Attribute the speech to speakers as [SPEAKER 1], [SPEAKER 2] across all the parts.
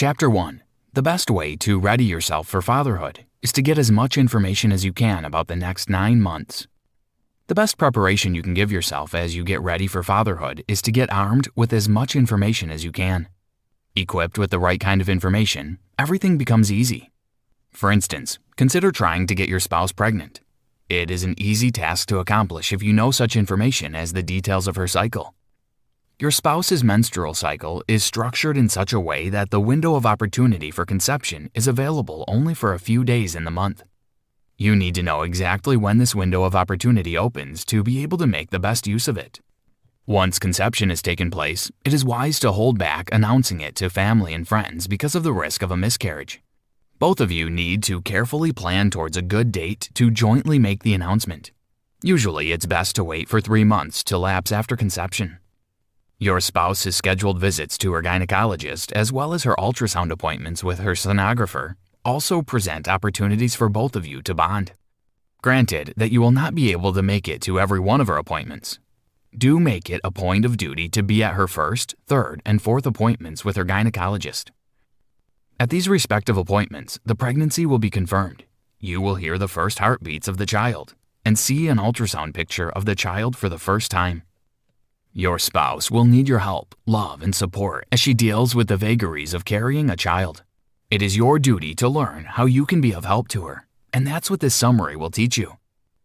[SPEAKER 1] Chapter 1. The best way to ready yourself for fatherhood is to get as much information as you can about the next 9 months. The best preparation you can give yourself as you get ready for fatherhood is to get armed with as much information as you can. Equipped with the right kind of information, everything becomes easy. For instance, consider trying to get your spouse pregnant. It is an easy task to accomplish if you know such information as the details of her cycle. Your spouse's menstrual cycle is structured in such a way that the window of opportunity for conception is available only for a few days in the month. You need to know exactly when this window of opportunity opens to be able to make the best use of it. Once conception has taken place, it is wise to hold back announcing it to family and friends because of the risk of a miscarriage. Both of you need to carefully plan towards a good date to jointly make the announcement. Usually, it's best to wait for 3 months to lapse after conception. Your spouse has scheduled visits to her gynecologist as well as her ultrasound appointments with her sonographer also present opportunities for both of you to bond. Granted that you will not be able to make it to every one of her appointments. Do make it a point of duty to be at her first, third, and fourth appointments with her gynecologist. At these respective appointments, the pregnancy will be confirmed. You will hear the first heartbeats of the child and see an ultrasound picture of the child for the first time. Your spouse will need your help, love, and support as she deals with the vagaries of carrying a child. It is your duty to learn how you can be of help to her, and that's what this summary will teach you.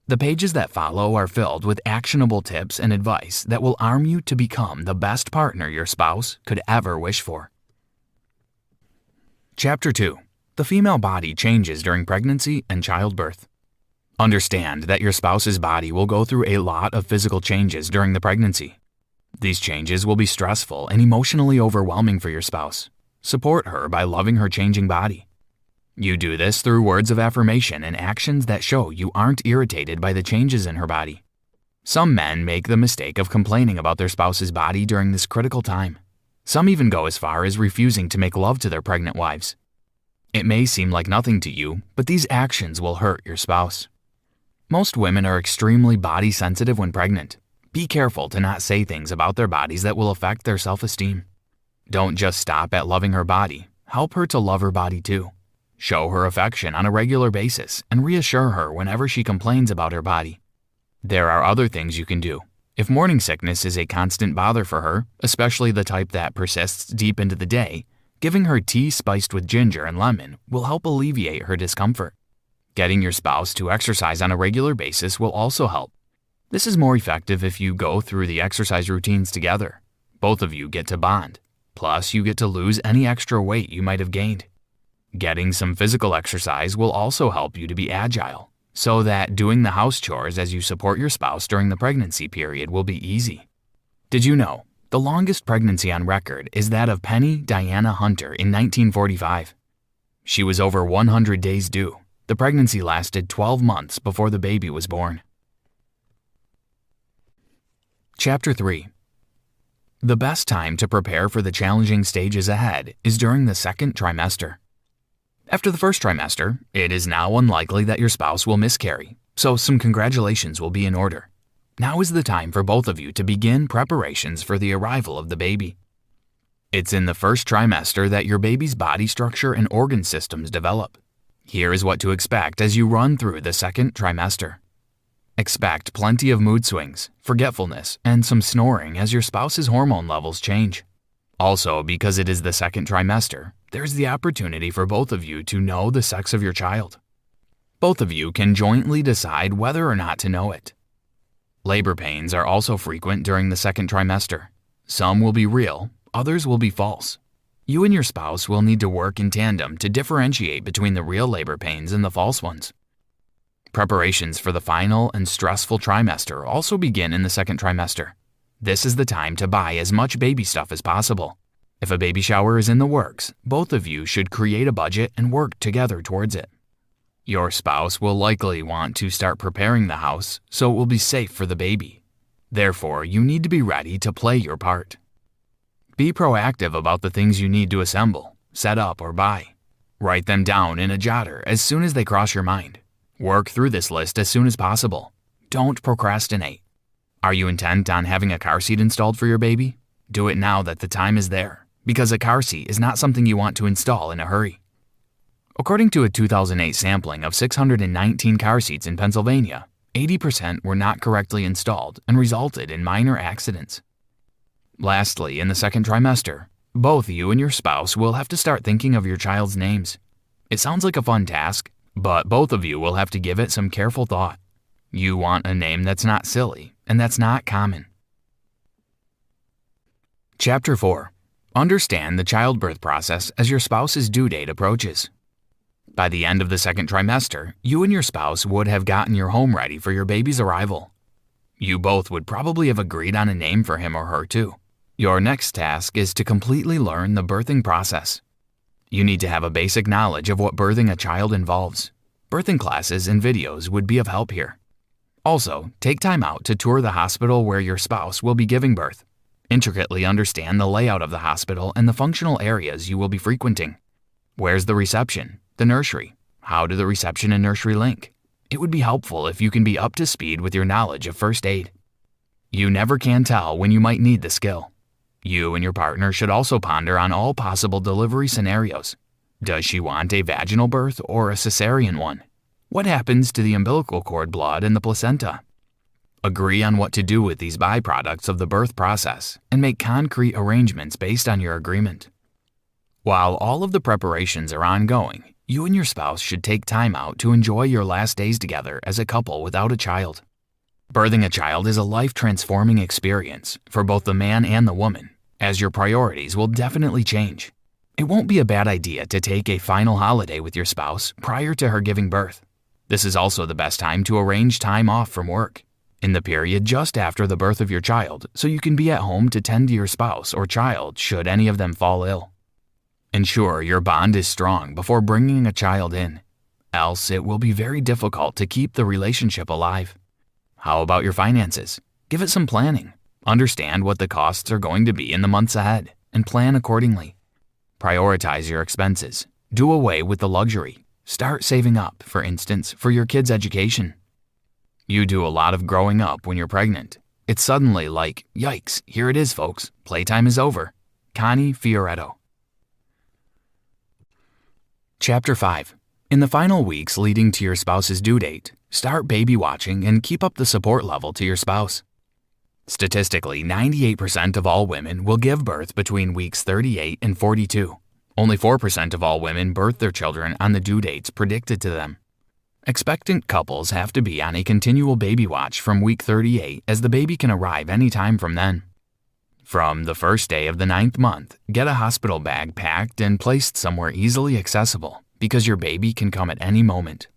[SPEAKER 1] The pages that follow are filled with actionable tips and advice that will arm you to become the best partner your spouse could ever wish for. Chapter 2. The female body changes during pregnancy and childbirth. Understand that your spouse's body will go through a lot of physical changes during the pregnancy. These changes will be stressful and emotionally overwhelming for your spouse. Support her by loving her changing body. You do this through words of affirmation and actions that show you aren't irritated by the changes in her body. Some men make the mistake of complaining about their spouse's body during this critical time. Some even go as far as refusing to make love to their pregnant wives. It may seem like nothing to you, but these actions will hurt your spouse. Most women are extremely body sensitive when pregnant. Be careful to not say things about their bodies that will affect their self-esteem. Don't just stop at loving her body. Help her to love her body too. Show her affection on a regular basis and reassure her whenever she complains about her body. There are other things you can do. If morning sickness is a constant bother for her, especially the type that persists deep into the day, giving her tea spiced with ginger and lemon will help alleviate her discomfort. Getting your spouse to exercise on a regular basis will also help. This is more effective if you go through the exercise routines together. Both of you get to bond. Plus, you get to lose any extra weight you might have gained. Getting some physical exercise will also help you to be agile, so that doing the house chores as you support your spouse during the pregnancy period will be easy. Did you know the longest pregnancy on record is that of Penny Diana Hunter in 1945? She was over 100 days due. The pregnancy lasted 12 months before the baby was born. Chapter 3. The best time to prepare for the challenging stages ahead is during the second trimester. After the first trimester, it is now unlikely that your spouse will miscarry, so some congratulations will be in order. Now is the time for both of you to begin preparations for the arrival of the baby. It's in the first trimester that your baby's body structure and organ systems develop. Here is what to expect as you run through the second trimester. Expect plenty of mood swings, forgetfulness, and some snoring as your spouse's hormone levels change. Also, because it is the second trimester, there's the opportunity for both of you to know the sex of your child. Both of you can jointly decide whether or not to know it. Labor pains are also frequent during the second trimester. Some will be real, others will be false. You and your spouse will need to work in tandem to differentiate between the real labor pains and the false ones. Preparations for the final and stressful trimester also begin in the second trimester. This is the time to buy as much baby stuff as possible. If a baby shower is in the works, both of you should create a budget and work together towards it. Your spouse will likely want to start preparing the house so it will be safe for the baby. Therefore, you need to be ready to play your part. Be proactive about the things you need to assemble, set up, or buy. Write them down in a jotter as soon as they cross your mind. Work through this list as soon as possible. Don't procrastinate. Are you intent on having a car seat installed for your baby? Do it now that the time is there. because a car seat is not something you want to install in a hurry. According to a 2008 sampling of 619 car seats in Pennsylvania, 80% were not correctly installed and resulted in minor accidents. Lastly, in the second trimester, both you and your spouse will have to start thinking of your child's names. It sounds like a fun task, but both of you will have to give it some careful thought. You want a name that's not silly and that's not common. Chapter 4. Understand the childbirth process as your spouse's due date approaches. By the end of the second trimester, you and your spouse would have gotten your home ready for your baby's arrival. You both would probably have agreed on a name for him or her too. Your next task is to completely learn the birthing process. You need to have a basic knowledge of what birthing a child involves. Birthing classes and videos would be of help here. Also, take time out to tour the hospital where your spouse will be giving birth. Intricately understand the layout of the hospital and the functional areas you will be frequenting. Where's the reception? The nursery? How do the reception and nursery link? It would be helpful if you can be up to speed with your knowledge of first aid. You never can tell when you might need the skill. You and your partner should also ponder on all possible delivery scenarios. Does she want a vaginal birth or a cesarean one? What happens to the umbilical cord blood and the placenta? Agree on what to do with these byproducts of the birth process and make concrete arrangements based on your agreement. While all of the preparations are ongoing, you and your spouse should take time out to enjoy your last days together as a couple without a child. Birthing a child is a life-transforming experience for both the man and the woman, as your priorities will definitely change. It won't be a bad idea to take a final holiday with your spouse prior to her giving birth. This is also the best time to arrange time off from work, in the period just after the birth of your child, so you can be at home to tend to your spouse or child should any of them fall ill. Ensure your bond is strong before bringing a child in, else it will be very difficult to keep the relationship alive. How about your finances? Give it some planning. Understand what the costs are going to be in the months ahead and plan accordingly. Prioritize your expenses. Do away with the luxury. Start saving up, for instance, for your kids' education. You do a lot of growing up when you're pregnant. It's suddenly like, yikes, here it is, folks. Playtime is over. Connie Fioretto. Chapter 5. In the final weeks leading to your spouse's due date, start baby watching and keep up the support level to your spouse. Statistically, 98% of all women will give birth between weeks 38 and 42. Only 4% of all women birth their children on the due dates predicted to them. Expectant couples have to be on a continual baby watch from week 38 as the baby can arrive any time from then. From the first day of the 9th month, get a hospital bag packed and placed somewhere easily accessible because your baby can come at any moment.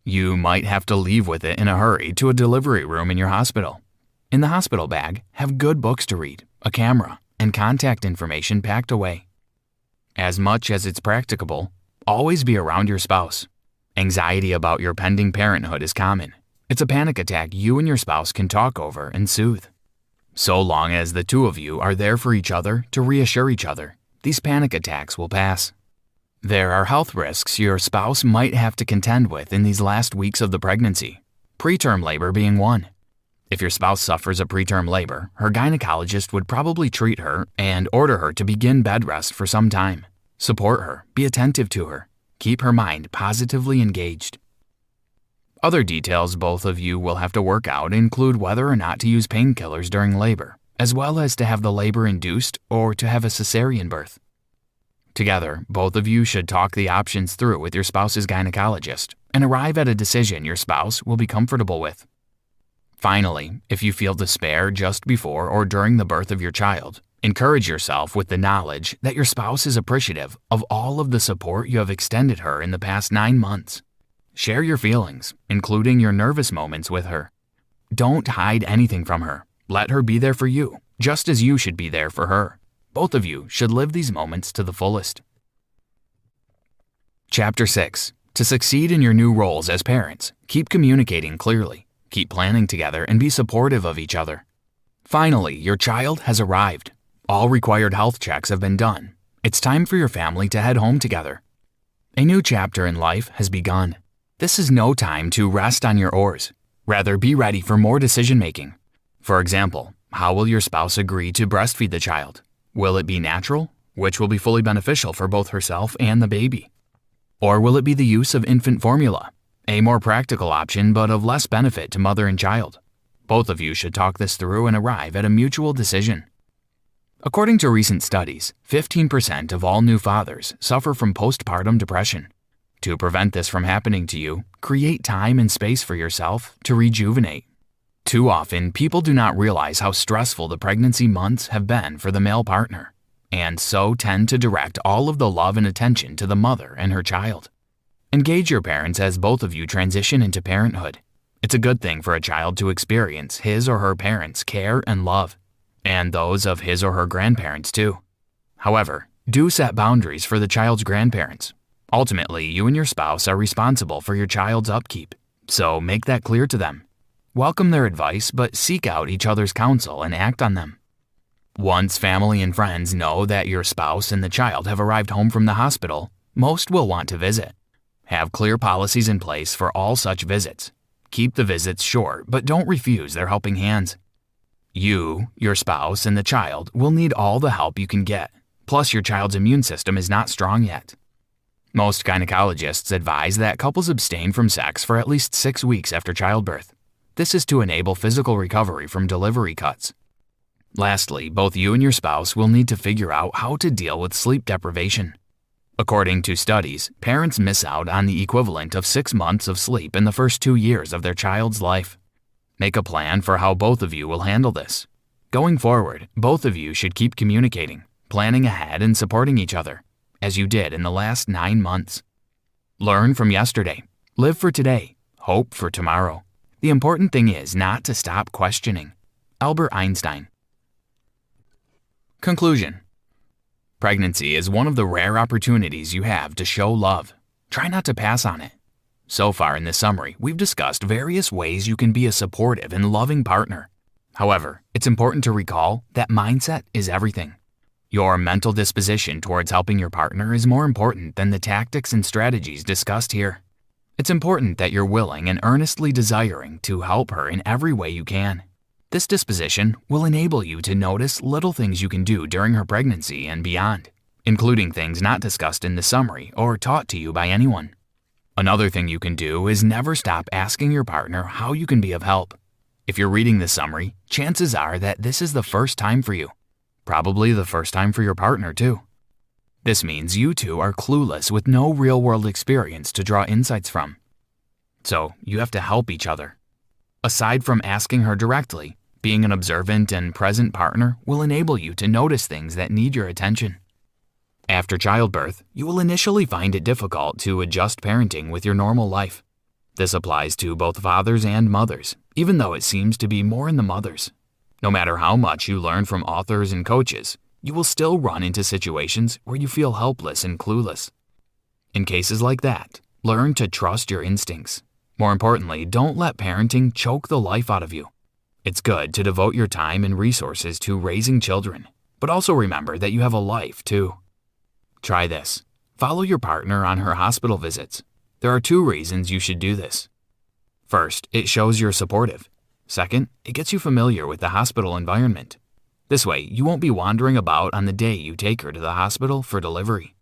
[SPEAKER 1] You might have to leave with it in a hurry to a delivery room in your hospital. In the hospital bag, have good books to read, a camera, and contact information packed away. As much as it's practicable, always be around your spouse. Anxiety about your pending parenthood is common. It's a panic attack you and your spouse can talk over and soothe. So long as the two of you are there for each other to reassure each other, these panic attacks will pass. There are health risks your spouse might have to contend with in these last weeks of the pregnancy, preterm labor being one. If your spouse suffers a preterm labor, her gynecologist would probably treat her and order her to begin bed rest for some time. Support her, be attentive to her, keep her mind positively engaged. Other details both of you will have to work out include whether or not to use painkillers during labor, as well as to have the labor induced or to have a cesarean birth. Together, both of you should talk the options through with your spouse's gynecologist and arrive at a decision your spouse will be comfortable with. Finally, if you feel despair just before or during the birth of your child, encourage yourself with the knowledge that your spouse is appreciative of all of the support you have extended her in the past 9 months. Share your feelings, including your nervous moments with her. Don't hide anything from her. Let her be there for you, just as you should be there for her. Both of you should live these moments to the fullest. Chapter 6. To succeed in your new roles as parents, keep communicating clearly, keep planning together, and be supportive of each other. Finally, your child has arrived. All required health checks have been done. It's time for your family to head home together. A new chapter in life has begun. This is no time to rest on your oars. Rather, be ready for more decision-making. For example, how will your spouse agree to breastfeed the child? Will it be natural? which will be fully beneficial for both herself and the baby? Or will it be the use of infant formula, a more practical option but of less benefit to mother and child? Both of you should talk this through and arrive at a mutual decision. According to recent studies, 15% of all new fathers suffer from postpartum depression. To prevent this from happening to you, create time and space for yourself to rejuvenate. Too often, people do not realize how stressful the pregnancy months have been for the male partner, and so tend to direct all of the love and attention to the mother and her child. Engage your parents as both of you transition into parenthood. It's a good thing for a child to experience his or her parents' care and love, and those of his or her grandparents too. However, do set boundaries for the child's grandparents. Ultimately, you and your spouse are responsible for your child's upkeep, so make that clear to them. Welcome their advice, but seek out each other's counsel and act on them. Once family and friends know that your spouse and the child have arrived home from the hospital, most will want to visit. Have clear policies in place for all such visits. Keep the visits short, but don't refuse their helping hands. You, your spouse, and the child will need all the help you can get, plus your child's immune system is not strong yet. Most gynecologists advise that couples abstain from sex for at least 6 weeks after childbirth. This is to enable physical recovery from delivery cuts. Lastly, both you and your spouse will need to figure out how to deal with sleep deprivation. According to studies, parents miss out on the equivalent of 6 months of sleep in the first 2 years of their child's life. Make a plan for how both of you will handle this. Going forward, both of you should keep communicating, planning ahead and supporting each other, as you did in the last 9 months. Learn from yesterday, live for today, hope for tomorrow. The important thing is not to stop questioning. Albert Einstein. Conclusion. Pregnancy is one of the rare opportunities you have to show love. Try not to pass on it. So far in this summary, we've discussed various ways you can be a supportive and loving partner. However, it's important to recall that mindset is everything. Your mental disposition towards helping your partner is more important than the tactics and strategies discussed here. It's important that you're willing and earnestly desiring to help her in every way you can. This disposition will enable you to notice little things you can do during her pregnancy and beyond, including things not discussed in the summary or taught to you by anyone. Another thing you can do is never stop asking your partner how you can be of help. If you're reading this summary, chances are that this is the first time for you. Probably the first time for your partner too. This means you two are clueless with no real-world experience to draw insights from. So you have to help each other. Aside from asking her directly, being an observant and present partner will enable you to notice things that need your attention. After childbirth, you will initially find it difficult to adjust parenting with your normal life. This applies to both fathers and mothers, even though it seems to be more in the mothers. No matter how much you learn from authors and coaches, you will still run into situations where you feel helpless and clueless. In cases like that, learn to trust your instincts. More importantly, don't let parenting choke the life out of you. It's good to devote your time and resources to raising children, but also remember that you have a life too. Try this. Follow your partner on her hospital visits. There are 2 reasons you should do this. First, it shows you're supportive. Second, it gets you familiar with the hospital environment. This way, you won't be wandering about on the day you take her to the hospital for delivery.